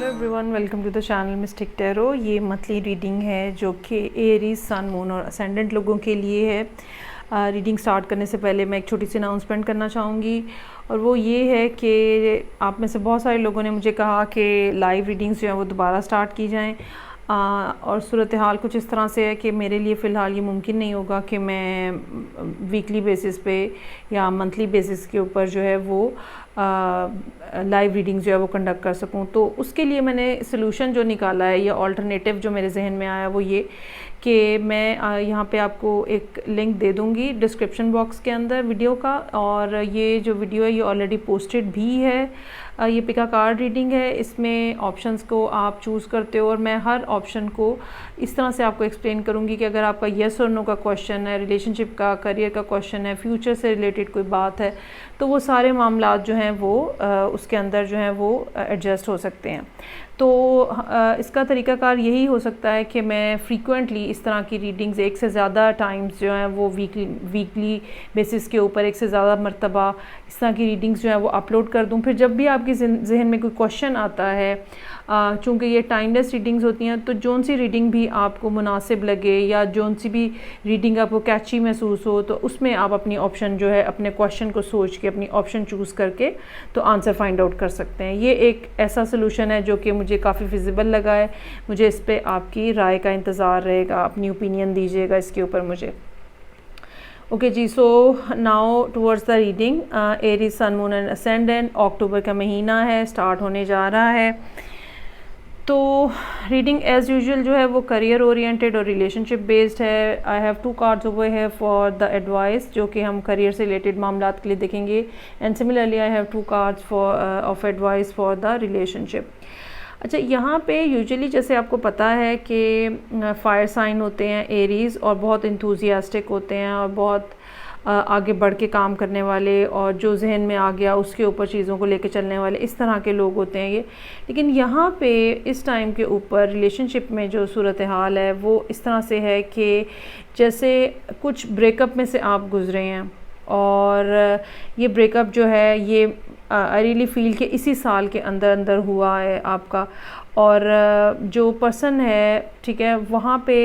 Hello everyone, welcome to the channel Mystic Tarot. ये monthly reading है जो कि एरीज, सन, मून और असेंडेंट लोगों के लिए है। रीडिंग स्टार्ट करने से पहले मैं एक छोटी सी अनाउंसमेंट करना चाहूँगी, और वो ये है कि आप में से बहुत सारे लोगों ने मुझे कहा कि लाइव रीडिंग्स जो हैं वो दोबारा स्टार्ट की जाएँ। और सूरत हाल कुछ इस तरह से है कि मेरे लिए फ़िलहाल ये मुमकिन नहीं होगा कि मैं वीकली बेसिस पे या मंथली बेसिस के ऊपर जो है वो लाइव रीडिंग जो है वो कंडक्ट कर सकूं। तो उसके लिए मैंने सलूशन जो निकाला है या ऑल्टरनेटिव जो मेरे जहन में आया वो ये कि मैं यहाँ पे आपको एक लिंक दे दूँगी डिस्क्रिप्शन बॉक्स के अंदर वीडियो का, और ये जो वीडियो है ये ऑलरेडी पोस्टेड भी है। ये पिका कार्ड रीडिंग है, इसमें ऑप्शंस को आप चूज़ करते हो और मैं हर ऑप्शन को इस तरह से आपको एक्सप्लेन करूँगी कि अगर आपका येस और नो का क्वेश्चन है, रिलेशनशिप का, करियर का क्वेश्चन है, फ्यूचर से रिलेटेड कोई बात है, तो वो सारे मामलात जो हैं वो उसके अंदर जो हैं वो एडजस्ट हो सकते हैं। तो इसका तरीक़ाकार यही हो सकता है कि मैं फ्रीक्वेंटली इस तरह की रीडिंग्स एक से ज़्यादा टाइम्स जो हैं वो वीकली बेसिस के ऊपर एक से ज़्यादा मरतबा इस तरह की रीडिंग्स जो हैं वो अपलोड कर दूं। फिर जब भी आपके जहन में कोई क्वेश्चन आता है, चूँकि ये टाइमलेस रीडिंग्स होती हैं, तो जौन सी रीडिंग भी आपको मुनासिब लगे या जौन सी भी रीडिंग आपको कैची महसूस हो, तो उसमें आप अपनी ऑप्शन जो है अपने क्वेश्चन को सोच के अपनी ऑप्शन चूज़ करके तो आंसर फाइंड आउट कर सकते हैं। ये एक ऐसा सोल्यूशन है जो कि मुझे काफ़ी फिजिबल लगा है। मुझे इस पर आपकी राय का इंतज़ार रहेगा, अपनी ओपिनियन दीजिएगा इसके ऊपर मुझे। Okay ji, so now towards the reading. Aries, sun, moon and ascendant, October का महीना है, स्टार्ट होने जा रहा है। तो रीडिंग एज़ यूजुअल जो है वो करियर ओरिएंटेड और रिलेशनशिप बेस्ड है। आई हैव 2 कार्ड्स ओवर है फॉर द एडवाइस, जो कि हम करियर से रिलेटेड मामलात के लिए देखेंगे, and similarly I have 2 cards for of advice for the relationship. अच्छा, यहाँ पे यूजुअली जैसे आपको पता है कि फायर साइन होते हैं एरीज़, और बहुत इंथुजियास्टिक होते हैं और बहुत आगे बढ़ के काम करने वाले, और जो जहन में आ गया उसके ऊपर चीज़ों को लेके चलने वाले, इस तरह के लोग होते हैं ये। लेकिन यहाँ पे इस टाइम के ऊपर रिलेशनशिप में जो सूरत हाल है वो इस तरह से है कि जैसे कुछ ब्रेकअप में से आप गुजरे हैं, और ये ब्रेकअप जो है ये आई रियली फील कि इसी साल के अंदर अंदर हुआ है आपका, और जो पर्सन है, ठीक है, वहाँ पे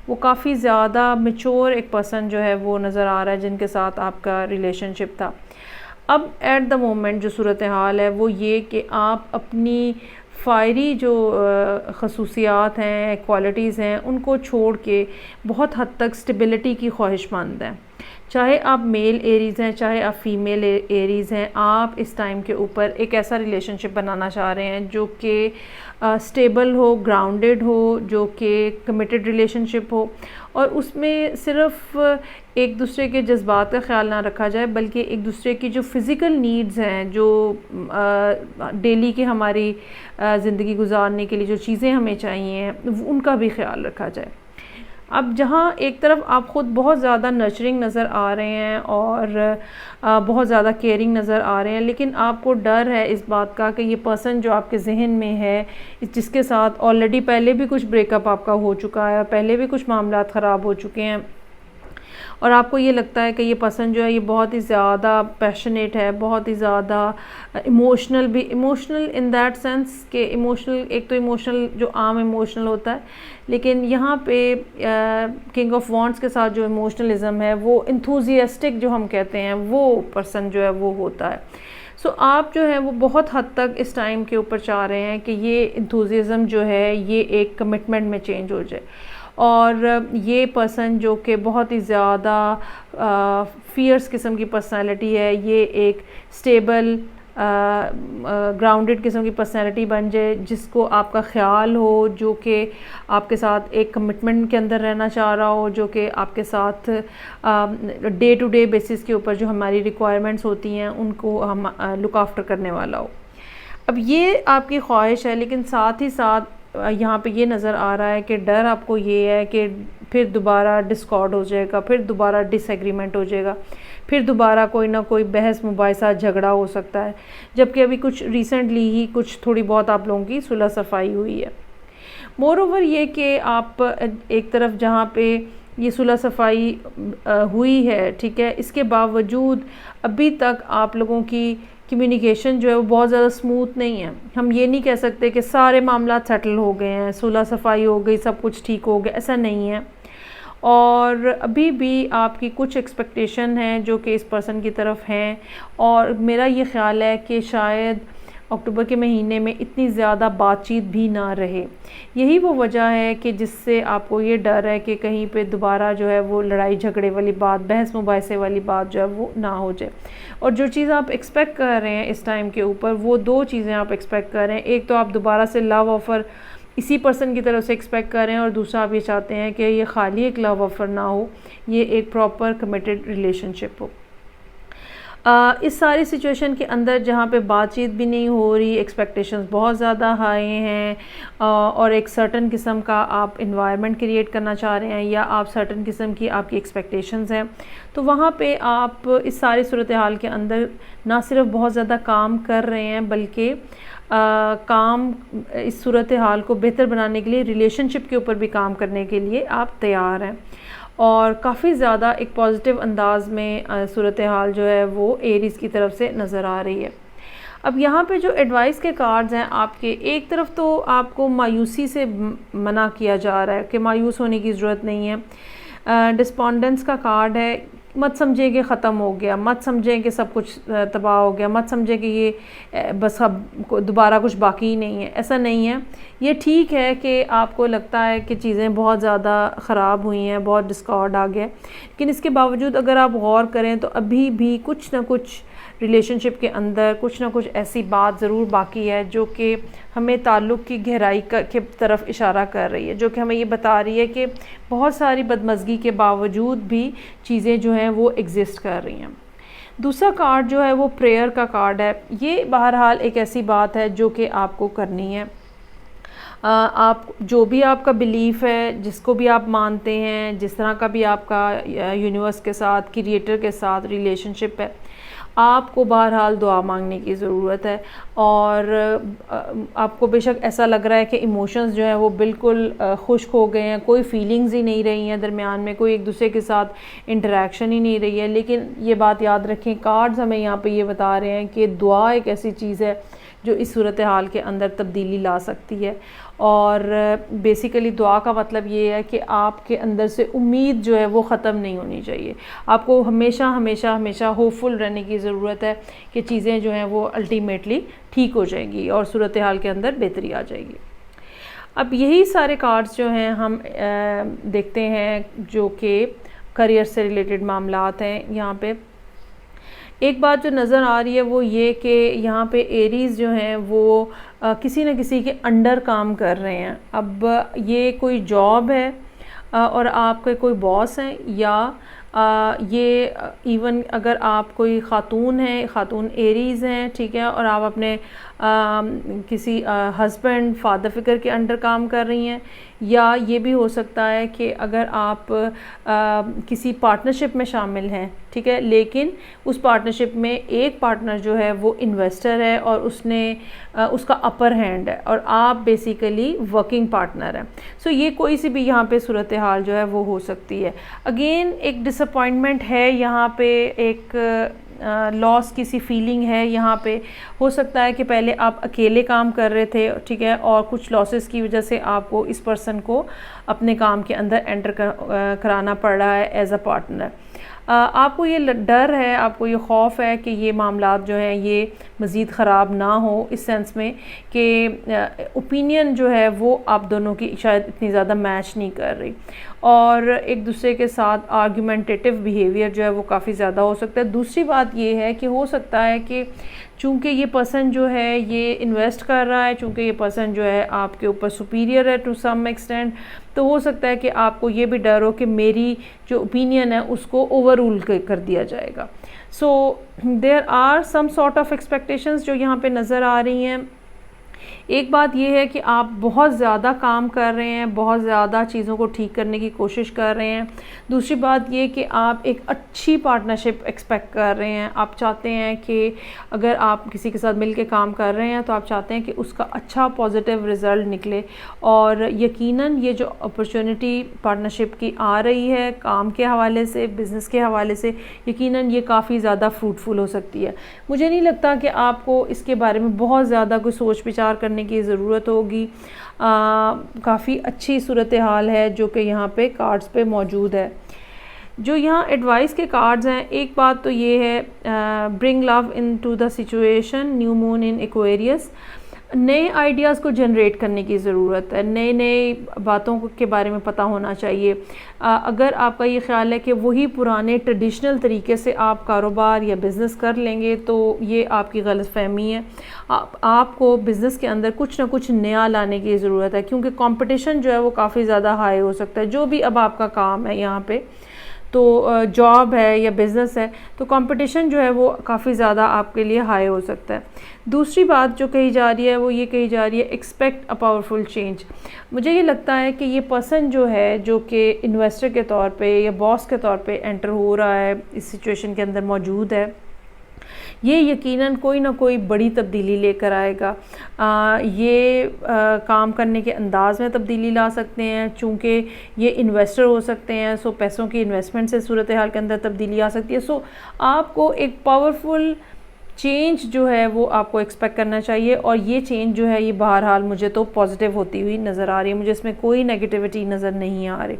वो काफ़ी ज़्यादा मैच्योर एक पर्सन जो है वो नज़र आ रहा है जिनके साथ आपका रिलेशनशिप था। अब एट द मोमेंट जो सूरत हाल है वो ये कि आप अपनी फायरी जो खसूसियात हैं, क्वालिटीज़ हैं, उनको छोड़ के बहुत हद तक स्टेबिलिटी की ख्वाहिशमंद हैं। चाहे आप मेल एरीज़ हैं, चाहे आप फीमेल एरीज़ हैं, आप इस टाइम के ऊपर एक ऐसा रिलेशनशिप बनाना चाह रहे हैं जो कि स्टेबल हो, ग्राउंडेड हो, जो कि कमिटेड रिलेशनशिप हो, और उसमें सिर्फ एक दूसरे के जज्बात का ख्याल ना रखा जाए, बल्कि एक दूसरे की जो फ़िज़िकल नीड्स हैं, जो डेली की हमारी ज़िंदगी गुजारने के लिए जो चीज़ें हमें चाहिए उनका भी ख्याल रखा जाए। अब जहाँ एक तरफ आप ख़ुद बहुत ज़्यादा नर्चरिंग नज़र आ रहे हैं और बहुत ज़्यादा केयरिंग नज़र आ रहे हैं, लेकिन आपको डर है इस बात का कि ये पर्सन जो आपके जहन में है, जिसके साथ ऑलरेडी पहले भी कुछ ब्रेकअप आपका हो चुका है, पहले भी कुछ मामलात ख़राब हो चुके हैं, और आपको ये लगता है कि ये पर्सन जो है ये बहुत ही ज़्यादा पैशनेट है, बहुत ही ज़्यादा इमोशनल भी, इमोशनल इन दैट सेंस कि इमोशनल, एक तो इमोशनल जो आम इमोशनल होता है, लेकिन यहाँ पे किंग ऑफ वॉन्ड्स के साथ जो इमोशनलिज्म है वो इंथुजियास्टिक जो हम कहते हैं वो पर्सन जो है वो होता है। सो आप जो है वो बहुत हद तक इस टाइम के ऊपर चाह रहे हैं कि ये इंथुजियाज्म जो है ये एक कमिटमेंट में चेंज हो जाए, और ये पर्सन जो कि बहुत ही ज़्यादा फियर्स किस्म की पर्सनालिटी है, ये एक स्टेबल ग्राउंडेड किस्म की पर्सनालिटी बन जाए, जिसको आपका ख्याल हो, जो कि आपके साथ एक कमिटमेंट के अंदर रहना चाह रहा हो, जो कि आपके साथ डे टू डे बेसिस के ऊपर जो हमारी रिक्वायरमेंट्स होती हैं उनको हम लुक आफ्टर करने वाला हो। अब ये आपकी ख्वाहिश है, लेकिन साथ ही साथ यहाँ पे ये नज़र आ रहा है कि डर आपको ये है कि फिर दोबारा डिस्कॉर्ड हो जाएगा, फिर दोबारा डिसएग्रीमेंट हो जाएगा, फिर दोबारा कोई ना कोई बहस मुबाहिसा झगड़ा हो सकता है, जबकि अभी कुछ रिसेंटली ही कुछ थोड़ी बहुत आप लोगों की सुलह सफाई हुई है। मोर ओवर ये कि आप एक तरफ जहाँ पे ये सुलह सफाई हुई है, ठीक है, इसके बावजूद अभी तक आप लोगों की कम्युनिकेशन जो है वो बहुत ज़्यादा स्मूथ नहीं है। हम ये नहीं कह सकते कि सारे मामला सेटल हो गए हैं, सुलह सफाई हो गई, सब कुछ ठीक हो गया, ऐसा नहीं है। और अभी भी आपकी कुछ एक्सपेक्टेशन हैं जो कि इस पर्सन की तरफ हैं, और मेरा ये ख़्याल है कि शायद अक्टूबर के महीने में इतनी ज़्यादा बातचीत भी ना रहे। यही वो वजह है कि जिससे आपको ये डर है कि कहीं पे दोबारा जो है वो लड़ाई झगड़े वाली बात, बहस मुबाहिसे वाली बात जो है वो ना हो जाए। और जो चीज़ आप एक्सपेक्ट कर रहे हैं इस टाइम के ऊपर, वो दो चीज़ें आप एक्सपेक्ट कर रहे हैं। एक तो आप दोबारा से लव ऑफ़र इसी पर्सन की तरफ से एक्सपेक्ट कर रहे हैं, और दूसरा आप ये चाहते हैं कि ये खाली एक लव ऑफ़र ना हो, ये एक प्रॉपर कमिटेड रिलेशनशिप हो। इस सारी सिचुएशन के अंदर जहाँ पे बातचीत भी नहीं हो रही, एक्सपेक्टेशंस बहुत ज़्यादा हाई हैं, और एक सर्टन किस्म का आप इन्वायरमेंट क्रिएट करना चाह रहे हैं, या आप सर्टन किस्म की आपकी एक्सपेक्टेशंस हैं, तो वहाँ पे आप इस सारी सूरत हाल के अंदर ना सिर्फ बहुत ज़्यादा काम कर रहे हैं, बल्कि काम इस सूरत हाल को बेहतर बनाने के लिए, रिलेशनशिप के ऊपर भी काम करने के लिए आप तैयार हैं। और काफ़ी ज़्यादा एक पॉजिटिव अंदाज में सूरत हाल जो है वो एरीज़ की तरफ से नज़र आ रही है। अब यहाँ पे जो एडवाइस के कार्ड्स हैं आपके, एक तरफ तो आपको मायूसी से मना किया जा रहा है कि मायूस होने की ज़रूरत नहीं है। डिस्पोंडेंस का कार्ड है, मत समझें कि ख़त्म हो गया, मत समझें कि सब कुछ तबाह हो गया, मत समझें कि ये बस अब दोबारा कुछ बाकी ही नहीं है, ऐसा नहीं है। ये ठीक है कि आपको लगता है कि चीज़ें बहुत ज़्यादा ख़राब हुई हैं, बहुत डिस्कॉर्ड आ गया, लेकिन इसके बावजूद अगर आप गौर करें तो अभी भी कुछ ना कुछ रिलेशनशिप के अंदर कुछ ना कुछ ऐसी बात ज़रूर बाकी है जो कि हमें ताल्लुक़ की गहराई के तरफ इशारा कर रही है, जो कि हमें ये बता रही है कि बहुत सारी बदमज़गी के बावजूद भी चीज़ें जो हैं वो एग्ज़िस्ट कर रही हैं। दूसरा कार्ड जो है वो प्रेयर का कार्ड है। ये बहरहाल एक ऐसी बात है जो कि आपको करनी है। आप जो भी आपका बिलीफ़ है, जिसको भी आप मानते हैं, जिस तरह का भी आपका यूनिवर्स के साथ, क्रिएटर के साथ रिलेशनशिप है, आपको बहरहाल दुआ मांगने की ज़रूरत है। और आपको बेशक ऐसा लग रहा है कि इमोशंस जो हैं वो बिल्कुल खुश्क हो गए हैं, कोई फीलिंग्स ही नहीं रही हैं दरमियान में, कोई एक दूसरे के साथ इंटरेक्शन ही नहीं रही है, लेकिन ये बात याद रखें, कार्ड्स हमें यहाँ पे ये बता रहे हैं कि दुआ एक ऐसी चीज़ है जो इस सूरत हाल के अंदर तब्दीली ला सकती है। और बेसिकली दुआ का मतलब ये है कि आपके अंदर से उम्मीद जो है वो ख़त्म नहीं होनी चाहिए। आपको हमेशा हमेशा हमेशा होपफुल रहने की ज़रूरत है कि चीज़ें जो हैं वो अल्टीमेटली ठीक हो जाएंगी और सूरत हाल के अंदर बेहतरी आ जाएगी। अब यही सारे कार्ड्स जो हैं हम देखते हैं जो कि करियर से रिलेटेड मामलात हैं। यहाँ पे एक बात जो नज़र आ रही है वो ये कि यहाँ पे एरीज़ जो हैं वो किसी न किसी के अंडर काम कर रहे हैं। अब ये कोई जॉब है और आपके कोई बॉस हैं, या ये इवन अगर आप कोई ख़ातून हैं, ख़ातून एरीज़ हैं, ठीक है, और आप अपने किसी हस्बैंड फादर फिगर के अंडर काम कर रही हैं, या ये भी हो सकता है कि अगर आप किसी पार्टनरशिप में शामिल हैं, ठीक है, लेकिन उस पार्टनरशिप में एक पार्टनर जो है वो इन्वेस्टर है और उसने उसका अपर हैंड है और आप बेसिकली वर्किंग पार्टनर हैं। सो ये कोई सी भी यहाँ पे सूरत हाल जो है वो हो सकती है। अगेन एक डिसअपॉइंटमेंट है यहाँ पे, एक लॉस की सी फीलिंग है यहाँ पे। हो सकता है कि पहले आप अकेले काम कर रहे थे, ठीक है, और कुछ लॉसेस की वजह से आपको इस पर्सन को अपने काम के अंदर एंटर कराना पड़ रहा है एज अ पार्टनर। आपको ये डर है, आपको ये खौफ है कि ये मामलात जो हैं ये मज़ीद ख़राब ना हो, इस सेंस में कि ओपिनियन जो है वो आप दोनों की शायद इतनी ज़्यादा मैच नहीं कर रही, और एक दूसरे के साथ आर्गुमेंटेटिव बिहेवियर जो है वो काफ़ी ज़्यादा हो सकता है। दूसरी बात ये है कि हो सकता है कि चूँकि ये पर्सन जो है ये इन्वेस्ट कर रहा है, चूँकि ये पर्सन जो है आपके ऊपर सुपीरियर है टू सम एक्सटेंट, तो हो सकता है कि आपको ये भी डर हो कि मेरी जो ओपिनियन है उसको ओवररूल कर दिया जाएगा। So there are some sort of expectations जो यहाँ पे नज़र आ रही हैं। एक बात ये है कि आप बहुत ज़्यादा काम कर रहे हैं, बहुत ज़्यादा चीज़ों को ठीक करने की कोशिश कर रहे हैं। दूसरी बात ये कि आप एक अच्छी पार्टनरशिप एक्सपेक्ट कर रहे हैं। आप चाहते हैं कि अगर आप किसी के साथ मिल के काम कर रहे हैं तो आप चाहते हैं कि उसका अच्छा पॉजिटिव रिज़ल्ट निकले, और यकीनन ये जो अपॉर्चुनिटी पार्टनरशिप की आ रही है काम के हवाले से, बिज़नेस के हवाले से, यकीनन ये काफ़ी ज़्यादा फ्रूटफुल हो सकती है। मुझे नहीं लगता कि आपको इसके बारे में बहुत ज़्यादा कोई सोच विचार करने की ज़रूरत होगी। काफ़ी अच्छी सूरत हाल है जो कि यहाँ पे कार्ड्स पे मौजूद है। जो यहाँ एडवाइस के कार्ड्स हैं, एक बात तो ये है, bring love in to the situation, new moon in Aquarius. नए आइडियाज़ को जनरेट करने की ज़रूरत है, नए नए बातों के बारे में पता होना चाहिए। अगर आपका ये ख्याल है कि वही पुराने ट्रेडिशनल तरीके से आप कारोबार या बिज़नेस कर लेंगे तो ये आपकी गलतफ़हमी है। आपको बिज़नेस के अंदर कुछ ना कुछ नया लाने की ज़रूरत है, क्योंकि कंपटीशन जो है वो काफ़ी ज़्यादा हाई हो सकता है। जो भी अब आपका काम है यहाँ पे, तो जॉब है या बिज़नेस है, तो कंपटीशन जो है वो काफ़ी ज़्यादा आपके लिए हाई हो सकता है। दूसरी बात जो कही जा रही है वो ये कही जा रही है, एक्सपेक्ट अ पावरफुल चेंज। मुझे ये लगता है कि ये पर्सन जो है, जो कि इन्वेस्टर के तौर पे या बॉस के तौर पे एंटर हो रहा है, इस सिचुएशन के अंदर मौजूद है, ये यकीनन कोई ना कोई बड़ी तब्दीली लेकर आएगा। काम करने के अंदाज़ में तब्दीली ला सकते हैं, चूँकि ये इन्वेस्टर हो सकते हैं, सो पैसों की इन्वेस्टमेंट से सूरत हाल के अंदर तब्दीली आ सकती है। सो आपको एक पावरफुल चेंज जो है वो आपको एक्सपेक्ट करना चाहिए, और ये चेंज जो है ये बहरहाल मुझे तो पॉजिटिव होती हुई नज़र आ रही है। मुझे इसमें कोई नेगेटिविटी नज़र नहीं आ रही,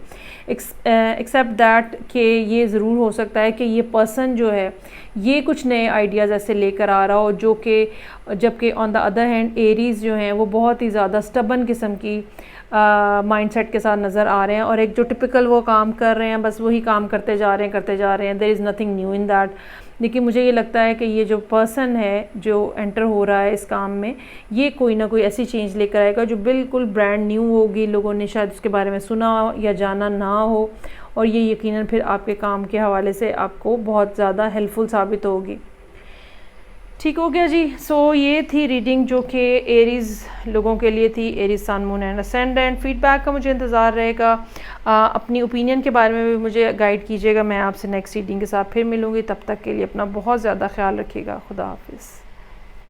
एक्सेप्ट दैट कि ये ज़रूर हो सकता है कि ये पर्सन जो है ये कुछ नए आइडियाज़ ऐसे लेकर आ रहा हो जो कि, जबकि on the other hand Aries जो हैं वो बहुत ही ज़्यादा स्टबन किस्म की माइंडसेट के साथ नज़र आ रहे हैं, और एक जो टिपिकल वो काम कर रहे हैं, बस वही काम करते जा रहे हैं, there is nothing new in that. लेकिन मुझे ये लगता है कि ये जो पर्सन है जो एंटर हो रहा है इस काम में, ये कोई ना कोई ऐसी चेंज लेकर आएगा जो बिल्कुल ब्रांड न्यू होगी, लोगों ने शायद उसके बारे में सुना या जाना ना हो, और ये यकीनन फिर आपके काम के हवाले से आपको बहुत ज़्यादा हेल्पफुल साबित होगी। ठीक हो गया जी। सो ये थी रीडिंग जो कि एरीज़ लोगों के लिए थी, Aries sun moon and ascendant. Feedback का मुझे इंतज़ार रहेगा। अपनी ओपिनियन के बारे में भी मुझे गाइड कीजिएगा। मैं आपसे नेक्स्ट रीडिंग के साथ फिर मिलूँगी, तब तक के लिए अपना बहुत ज़्यादा ख्याल रखिएगा। खुदा हाफिज़।